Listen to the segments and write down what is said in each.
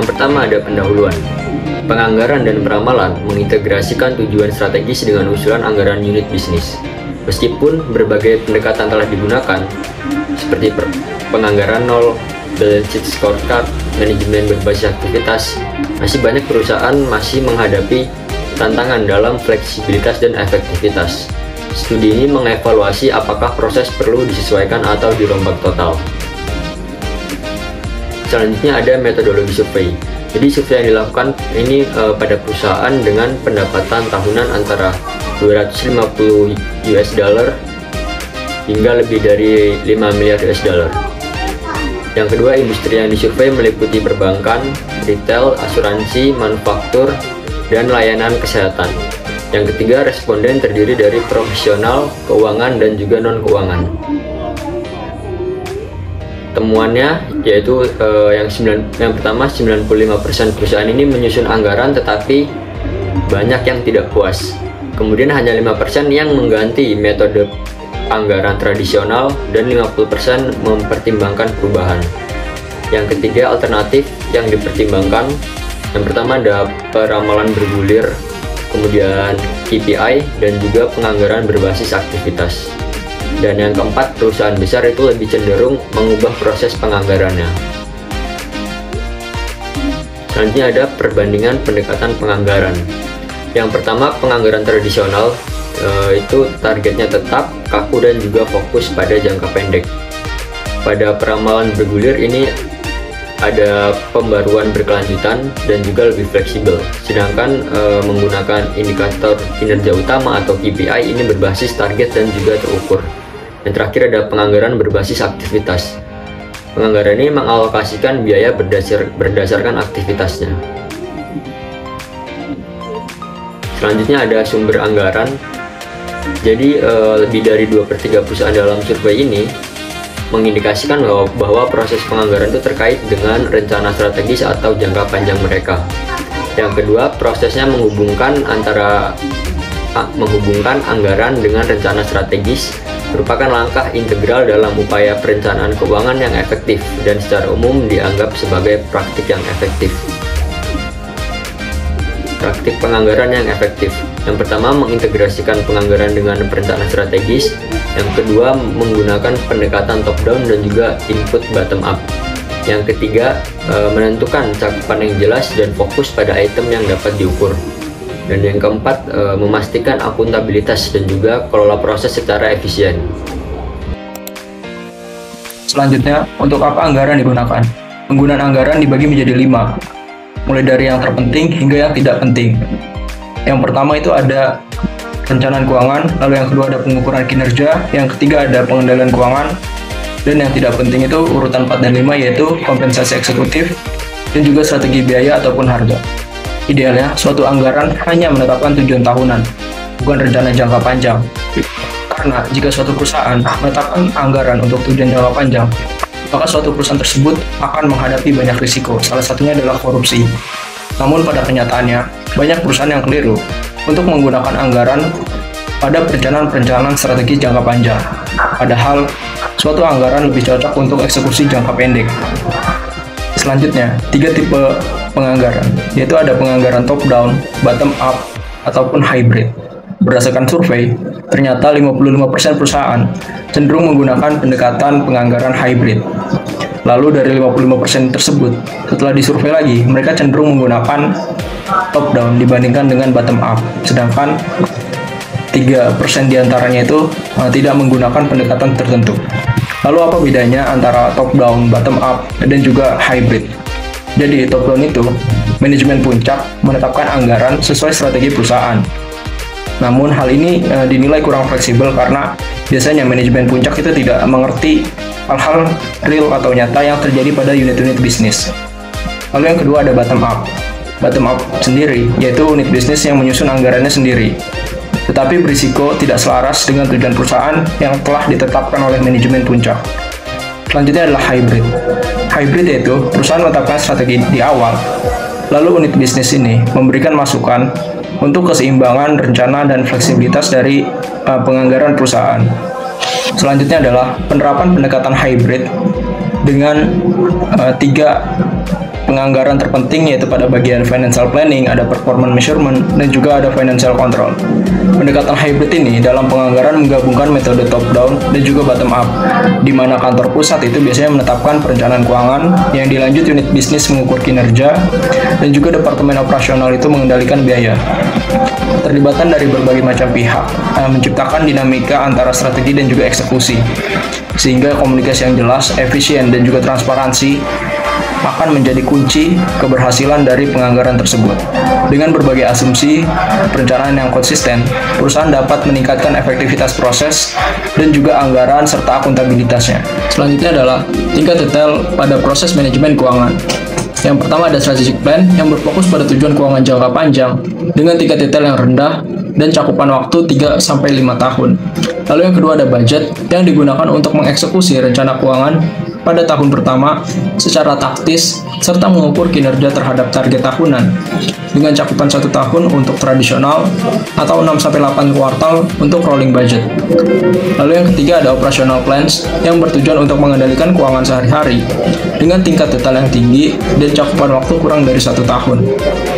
Yang pertama ada pendahuluan. Penganggaran dan peramalan mengintegrasikan tujuan strategis dengan usulan anggaran unit bisnis. Meskipun berbagai pendekatan telah digunakan, seperti penganggaran nol, balance sheet scorecard, manajemen berbasis aktivitas, masih banyak perusahaan masih menghadapi tantangan dalam fleksibilitas dan efektivitas. Studi ini mengevaluasi apakah proses perlu disesuaikan atau dirombak total. Selanjutnya ada metodologi survei. Jadi survei yang dilakukan ini pada perusahaan dengan pendapatan tahunan antara 250 US dollar hingga lebih dari 5 miliar US dollar. Yang kedua, industri yang disurvei meliputi perbankan, retail, asuransi, manufaktur, dan layanan kesehatan. Yang ketiga, responden terdiri dari profesional, keuangan, dan juga non-keuangan. Temuannya yaitu yang pertama, 95% perusahaan ini menyusun anggaran tetapi banyak yang tidak puas. Kemudian hanya 5% yang mengganti metode anggaran tradisional dan 50% mempertimbangkan perubahan. Yang ketiga, alternatif yang dipertimbangkan. Yang pertama ada peramalan bergulir, kemudian KPI, dan juga penganggaran berbasis aktivitas. Dan yang keempat, perusahaan besar itu lebih cenderung mengubah proses penganggarannya. Selanjutnya ada perbandingan pendekatan penganggaran. Yang pertama, penganggaran tradisional itu targetnya tetap, kaku, dan juga fokus pada jangka pendek. Pada peramalan bergulir ini ada pembaruan berkelanjutan dan juga lebih fleksibel. Sedangkan menggunakan indikator kinerja utama atau KPI ini berbasis target dan juga terukur. Dan terakhir ada penganggaran berbasis aktivitas. Penganggaran ini mengalokasikan biaya berdasarkan aktivitasnya. Selanjutnya ada sumber anggaran. Jadi lebih dari 2/3 perusahaan dalam survei ini mengindikasikan bahwa proses penganggaran itu terkait dengan rencana strategis atau jangka panjang mereka. Yang kedua, prosesnya menghubungkan anggaran dengan rencana strategis merupakan langkah integral dalam upaya perencanaan keuangan yang efektif dan secara umum dianggap sebagai praktik yang efektif. Praktik penganggaran yang efektif. Yang pertama, mengintegrasikan penganggaran dengan perencanaan strategis. Yang kedua, menggunakan pendekatan top down dan juga input bottom up. Yang ketiga, menentukan cakupan yang jelas dan fokus pada item yang dapat diukur. Dan yang keempat, memastikan akuntabilitas dan juga kelola proses secara efisien. Selanjutnya, untuk apa anggaran digunakan? Penggunaan anggaran dibagi menjadi 5, mulai dari yang terpenting hingga yang tidak penting. Yang pertama itu ada perencanaan keuangan, lalu yang kedua ada pengukuran kinerja, yang ketiga ada pengendalian keuangan, dan yang tidak penting itu urutan 4 dan 5 yaitu kompensasi eksekutif dan juga strategi biaya ataupun harga. Idealnya, suatu anggaran hanya menetapkan tujuan tahunan, bukan rencana jangka panjang. Karena jika suatu perusahaan menetapkan anggaran untuk tujuan jangka panjang, maka suatu perusahaan tersebut akan menghadapi banyak risiko, salah satunya adalah korupsi. Namun pada kenyataannya, banyak perusahaan yang keliru untuk menggunakan anggaran pada perencanaan strategi jangka panjang. Padahal, suatu anggaran lebih cocok untuk eksekusi jangka pendek. Selanjutnya, 3 tipe penganggaran, yaitu ada penganggaran top down, bottom up, ataupun hybrid. Berdasarkan survei, ternyata 55% perusahaan cenderung menggunakan pendekatan penganggaran hybrid. Lalu dari 55% tersebut, setelah disurvei lagi, mereka cenderung menggunakan top down dibandingkan dengan bottom up. Sedangkan 3% diantaranya itu tidak menggunakan pendekatan tertentu. Lalu apa bedanya antara top down, bottom up, dan juga hybrid? Jadi top down itu, manajemen puncak menetapkan anggaran sesuai strategi perusahaan. Namun hal ini dinilai kurang fleksibel karena biasanya manajemen puncak itu tidak mengerti hal-hal real atau nyata yang terjadi pada unit-unit bisnis. Lalu yang kedua ada bottom up. Bottom up sendiri, yaitu unit bisnis yang menyusun anggarannya sendiri, tetapi berisiko tidak selaras dengan tujuan perusahaan yang telah ditetapkan oleh manajemen puncak. Selanjutnya adalah hybrid. Hybrid yaitu perusahaan menetapkan strategi di awal, lalu unit bisnis ini memberikan masukan untuk keseimbangan rencana dan fleksibilitas dari penganggaran perusahaan. Selanjutnya adalah penerapan pendekatan hybrid dengan 3 penganggaran terpenting yaitu pada bagian financial planning, ada performance measurement, dan juga ada financial control. Pendekatan hybrid ini dalam penganggaran menggabungkan metode top down dan juga bottom up, di mana kantor pusat itu biasanya menetapkan perencanaan keuangan, yang dilanjut unit bisnis mengukur kinerja, dan juga departemen operasional itu mengendalikan biaya. Terlibatan dari berbagai macam pihak menciptakan dinamika antara strategi dan juga eksekusi, sehingga komunikasi yang jelas, efisien, dan juga transparansi akan menjadi kunci keberhasilan dari penganggaran tersebut. Dengan berbagai asumsi, perencanaan yang konsisten, perusahaan dapat meningkatkan efektivitas proses dan juga anggaran serta akuntabilitasnya. Selanjutnya adalah tingkat detail pada proses manajemen keuangan. Yang pertama ada strategic plan yang berfokus pada tujuan keuangan jangka panjang dengan tingkat detail yang rendah dan cakupan waktu 3-5 tahun. Lalu yang kedua ada budget yang digunakan untuk mengeksekusi rencana keuangan pada tahun pertama secara taktis serta mengukur kinerja terhadap target tahunan dengan cakupan 1 tahun untuk tradisional atau 6-8 kuartal untuk rolling budget. Lalu yang ketiga ada operational plans yang bertujuan untuk mengendalikan keuangan sehari-hari dengan tingkat detail yang tinggi dan cakupan waktu kurang dari 1 tahun.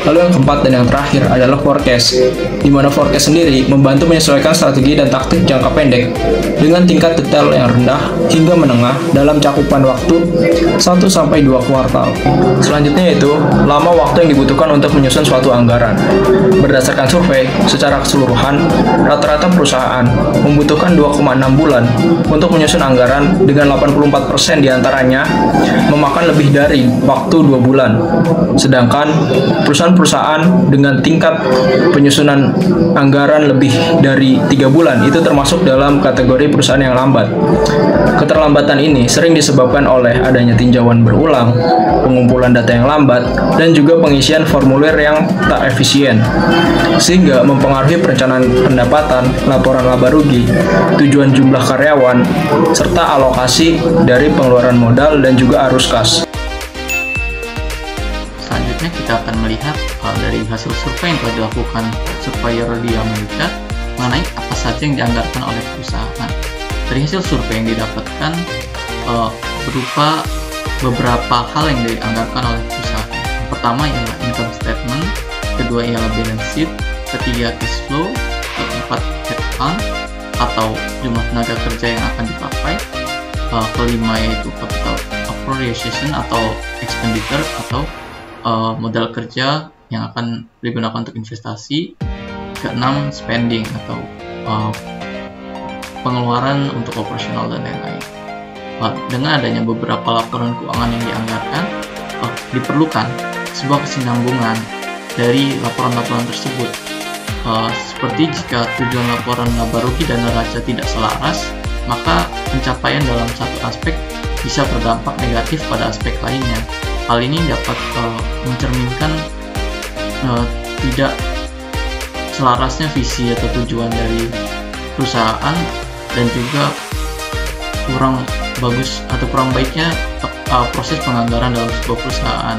Lalu yang keempat dan yang terakhir adalah forecast, di mana forecast sendiri membantu menyesuaikan strategi dan taktik jangka pendek dengan tingkat detail yang rendah hingga menengah dalam cakupan waktu 1-2 kuartal. Selanjutnya yaitu lama waktu yang dibutuhkan untuk menyusun suatu anggaran. Berdasarkan survei, secara keseluruhan, rata-rata perusahaan membutuhkan 2,6 bulan untuk menyusun anggaran dengan 84% diantaranya memakan lebih dari waktu 2 bulan. Sedangkan perusahaan-perusahaan dengan tingkat penyusunan anggaran lebih dari 3 bulan itu termasuk dalam kategori perusahaan yang lambat. Keterlambatan ini sering disebabkan oleh adanya tinjauan berulang, pengumpulan data yang lambat, dan juga pengisian formulir yang tak efisien, sehingga mempengaruhi perencanaan pendapatan, laporan laba rugi, tujuan jumlah karyawan, serta alokasi dari pengeluaran modal dan juga arus kas. Selanjutnya kita akan melihat dari hasil survei yang telah dilakukan surveyor di Amerika mengenai apa saja yang dianggarkan oleh perusahaan. Dari hasil survei yang didapatkan berupa beberapa hal yang dianggarkan oleh perusahaan. Yang pertama ialah income statement, kedua ialah balance sheet, ketiga cash flow, keempat headcount atau jumlah tenaga kerja yang akan dipakai, kelima yaitu capital appreciation atau expenditure atau modal kerja yang akan digunakan untuk investasi, keenam spending atau pengeluaran untuk operasional dan lain-lain. Dengan adanya beberapa laporan keuangan yang dianggarkan, diperlukan sebuah kesinambungan dari laporan-laporan tersebut. Seperti jika tujuan laporan laba rugi dan neraca tidak selaras, maka pencapaian dalam satu aspek bisa berdampak negatif pada aspek lainnya. Hal ini dapat mencerminkan tidak selarasnya visi atau tujuan dari perusahaan dan juga kurang bagus atau kurang baiknya proses penganggaran dalam sebuah perusahaan.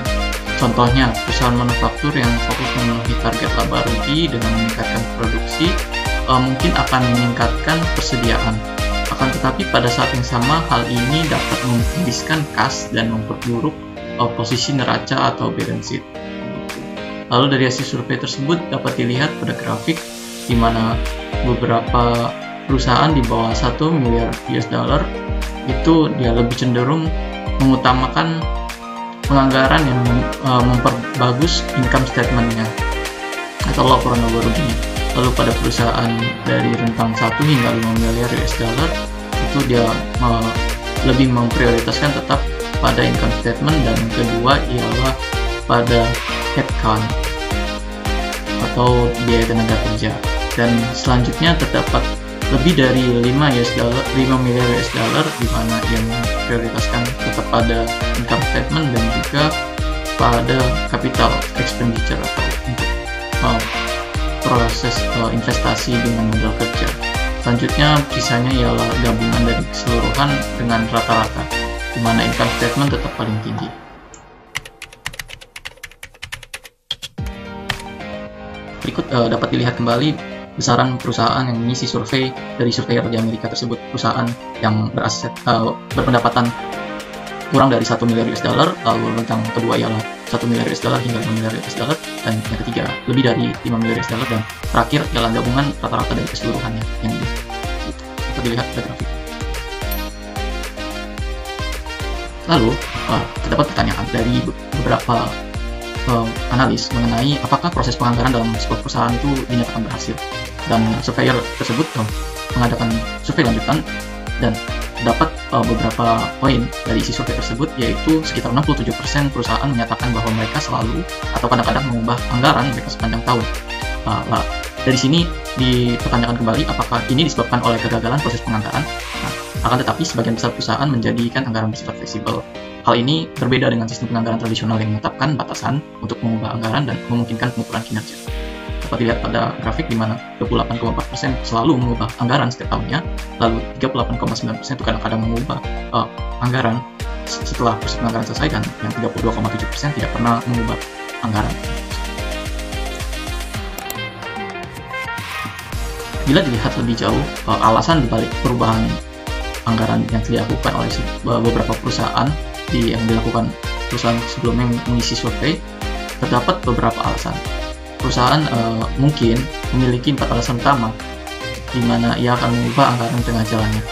Contohnya, perusahaan manufaktur yang fokus memenuhi target laba rugi dengan meningkatkan produksi mungkin akan meningkatkan persediaan. Akan tetapi pada saat yang sama hal ini dapat menghabiskan kas dan memperburuk posisi neraca atau balance sheet. Lalu dari hasil survei tersebut dapat dilihat pada grafik di mana beberapa perusahaan di bawah 1 miliar US dollar itu dia lebih cenderung mengutamakan penganggaran yang memperbagus income statement-nya atau laporan laba ruginya. Lalu pada perusahaan dari rentang 1 hingga 5 miliar US dollar itu dia lebih memprioritaskan tetap pada income statement, dan yang kedua ialah pada headcount atau biaya tenaga kerja. Dan selanjutnya terdapat lebih dari 5 miliar US dollar di mana yang memprioritaskan tetap pada income statement dan juga pada capital expenditure atau untuk proses investasi dengan modal kerja. Selanjutnya sisanya ialah gabungan dari keseluruhan dengan rata-rata di mana income statement tetap paling tinggi. Berikut dapat dilihat kembali besaran perusahaan yang mengisi survei dari surveyor di Amerika tersebut. Perusahaan yang berpendapatan kurang dari 1 miliar US dollar, lalu rentang kedua ialah 1 miliar US dollar hingga 5 miliar US dollar, dan yang ketiga lebih dari 5 miliar US dollar, dan terakhir jalan gabungan rata-rata dari keseluruhannya yang ini. Dapat dilihat pada grafik. Lalu terdapat pertanyaan dari beberapa analis mengenai apakah proses penganggaran dalam sebuah perusahaan itu dinyatakan berhasil, dan surveyor tersebut mengadakan survei lanjutan dan dapat beberapa poin dari isi survei tersebut, yaitu sekitar 67% perusahaan menyatakan bahwa mereka selalu atau kadang-kadang mengubah anggaran mereka sepanjang tahun. Dari sini dipertanyakan kembali apakah ini disebabkan oleh kegagalan proses penganggaran. Akan tetapi sebagian besar perusahaan menjadikan anggaran bersifat fleksibel. Hal ini berbeda dengan sistem penganggaran tradisional yang menetapkan batasan untuk mengubah anggaran dan memungkinkan pengukuran kinerja. Dapat dilihat pada grafik di mana 28,4% selalu mengubah anggaran setiap tahunnya, lalu 38,9% itu kadang-kadang mengubah anggaran setelah proses penganggaran selesai, dan yang 32,7% tidak pernah mengubah anggaran. Bila dilihat lebih jauh, alasan dibalik perubahan anggaran yang dilakukan oleh beberapa perusahaan yang dilakukan perusahaan sebelumnya mengisi survei, terdapat beberapa alasan. Perusahaan mungkin memiliki 4 alasan utama di mana ia akan mengubah anggaran tengah jalannya.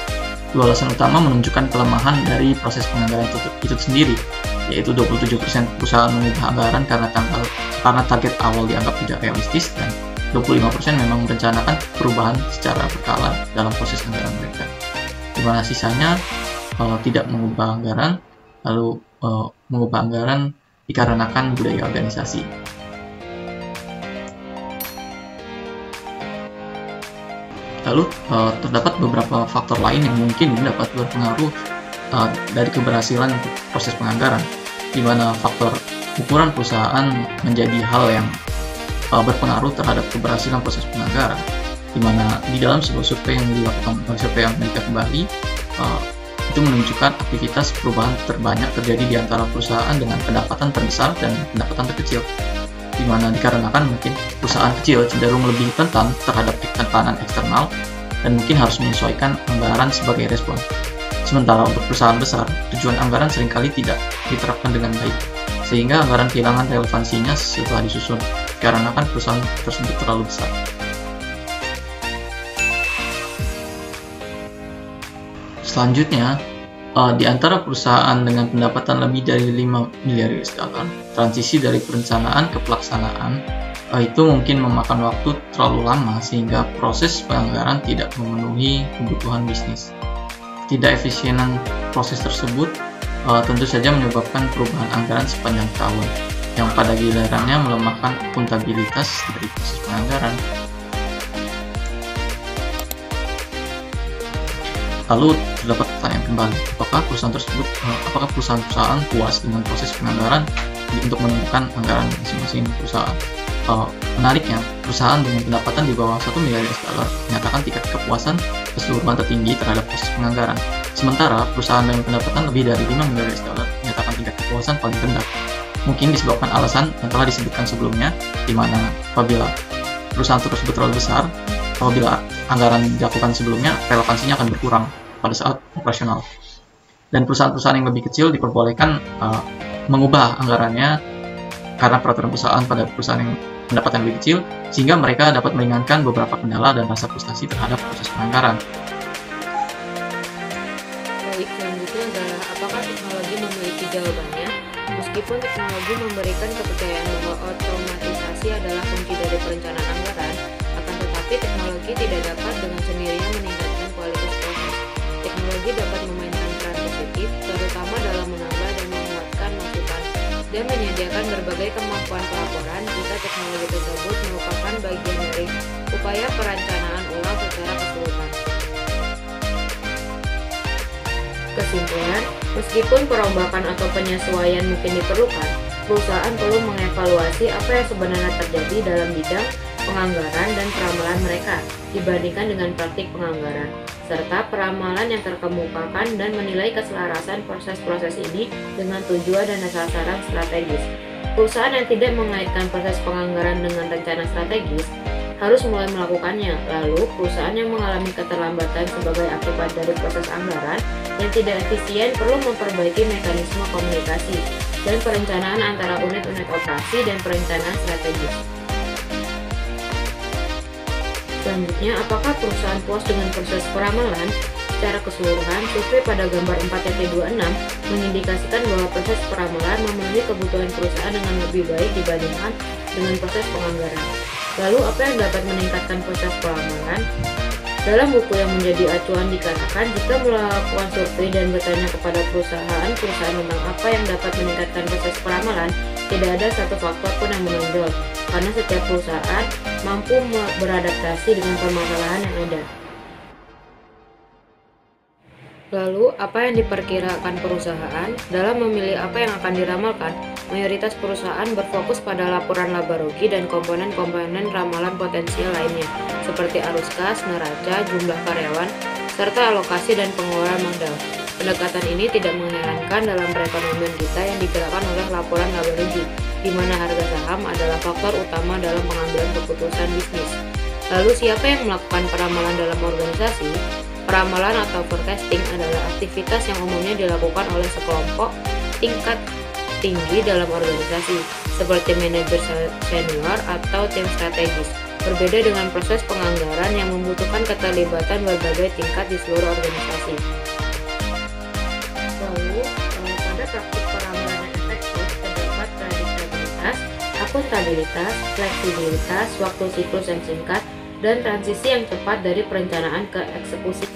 2 alasan utama menunjukkan kelemahan dari proses penganggaran itu sendiri, yaitu 27% perusahaan mengubah anggaran karena target awal dianggap tidak realistis, dan 25% memang merencanakan perubahan secara berkala dalam proses anggaran mereka, di mana sisanya tidak mengubah anggaran, lalu mengubah anggaran dikarenakan budaya organisasi. Lalu terdapat beberapa faktor lain yang mungkin dapat berpengaruh dari keberhasilan proses penganggaran, di mana faktor ukuran perusahaan menjadi hal yang berpengaruh terhadap keberhasilan proses penganggaran, di mana di dalam sebuah survei yang dilakukan oleh survei Amerika kembali, itu menunjukkan aktivitas perubahan terbanyak terjadi di antara perusahaan dengan pendapatan terbesar dan pendapatan terkecil, di mana dikarenakan mungkin perusahaan kecil cenderung lebih rentan terhadap tekanan eksternal dan mungkin harus menyesuaikan anggaran sebagai respon. Sementara untuk perusahaan besar, tujuan anggaran seringkali tidak diterapkan dengan baik, sehingga anggaran kehilangan relevansinya setelah disusun, dikarenakan perusahaan tersebut terlalu besar. Selanjutnya, di antara perusahaan dengan pendapatan lebih dari 5 miliar US dollar, transisi dari perencanaan ke pelaksanaan itu mungkin memakan waktu terlalu lama sehingga proses penganggaran tidak memenuhi kebutuhan bisnis. Tidak efisienan proses tersebut tentu saja menyebabkan perubahan anggaran sepanjang tahun, yang pada gilirannya melemahkan akuntabilitas dari proses penganggaran. Lalu terdapat pertanyaan kembali, apakah perusahaan-perusahaan puas dengan proses penganggaran untuk menentukan anggaran masing-masing perusahaan? Menariknya, perusahaan dengan pendapatan di bawah 1 miliar US dollar menyatakan tingkat kepuasan keseluruhan tertinggi terhadap proses penganggaran. Sementara perusahaan dengan pendapatan lebih dari 5 miliar US dollar menyatakan tingkat kepuasan paling rendah. Mungkin disebabkan alasan yang telah disebutkan sebelumnya, di mana apabila perusahaan tersebut terlalu besar, apabila anggaran dilakukan sebelumnya, relevansinya akan berkurang pada saat operasional. Dan perusahaan-perusahaan yang lebih kecil diperbolehkan mengubah anggarannya karena peraturan perusahaan pada perusahaan yang pendapatan lebih kecil, sehingga mereka dapat meringankan beberapa kendala dan rasa frustasi terhadap proses penganggaran. Baik, selanjutnya adalah apakah teknologi memiliki jawabannya? Meskipun teknologi memberikan kepercayaan bahwa otomatisasi adalah kunci dari perencanaan anggaran, akan tetapi teknologi tidak dapat dengan sendirinya meningkatkan kualitas proses. Teknologi dapat memainkan peran positif, terutama dalam menambah dan menguatkan masukan, dan menyediakan berbagai kemampuan pelaporan jika teknologi tersebut merupakan bagian dari upaya perencanaan ulang secara keseluruhan. Kesimpulan, meskipun perombakan atau penyesuaian mungkin diperlukan, perusahaan perlu mengevaluasi apa yang sebenarnya terjadi dalam bidang penganggaran dan peramalan mereka dibandingkan dengan praktik penganggaran, serta peramalan yang terkemukakan dan menilai keselarasan proses-proses ini dengan tujuan dan sasaran strategis. Perusahaan yang tidak mengaitkan proses penganggaran dengan rencana strategis harus mulai melakukannya. Lalu, perusahaan yang mengalami keterlambatan sebagai akibat dari proses anggaran yang tidak efisien perlu memperbaiki mekanisme komunikasi dan perencanaan antara unit-unit operasi dan perencanaan strategis. Selanjutnya, apakah perusahaan puas dengan proses peramalan? Secara keseluruhan, survei pada gambar 4.26 mengindikasikan bahwa proses peramalan memenuhi kebutuhan perusahaan dengan lebih baik dibandingkan dengan proses penganggaran. Lalu, apa yang dapat meningkatkan proses peramalan? Dalam buku yang menjadi acuan dikatakan, jika melakukan survei dan bertanya kepada perusahaan tentang apa yang dapat meningkatkan proses peramalan, tidak ada satu faktor pun yang menonjol, karena setiap perusahaan mampu beradaptasi dengan permasalahan yang ada. Lalu, apa yang diperkirakan perusahaan? Dalam memilih apa yang akan diramalkan, mayoritas perusahaan berfokus pada laporan laba rugi dan komponen-komponen ramalan potensial lainnya, seperti arus kas, neraca, jumlah karyawan, serta alokasi dan pengeluaran modal. Pendekatan ini tidak mengherankan dalam perekonomian kita yang digerakkan oleh laporan laba rugi, di mana harga saham adalah faktor utama dalam pengambilan keputusan bisnis. Lalu, siapa yang melakukan peramalan dalam organisasi? Peramalan atau forecasting adalah aktivitas yang umumnya dilakukan oleh sekelompok tingkat tinggi dalam organisasi, seperti manajer senior atau tim strategis. Berbeda dengan proses penganggaran yang membutuhkan keterlibatan berbagai tingkat di seluruh organisasi. Lalu, pada praktik peramalan yang efektif terdapat prediktabilitas, akuntabilitas, fleksibilitas, waktu siklus yang singkat, dan transisi yang cepat dari perencanaan ke eksekusi.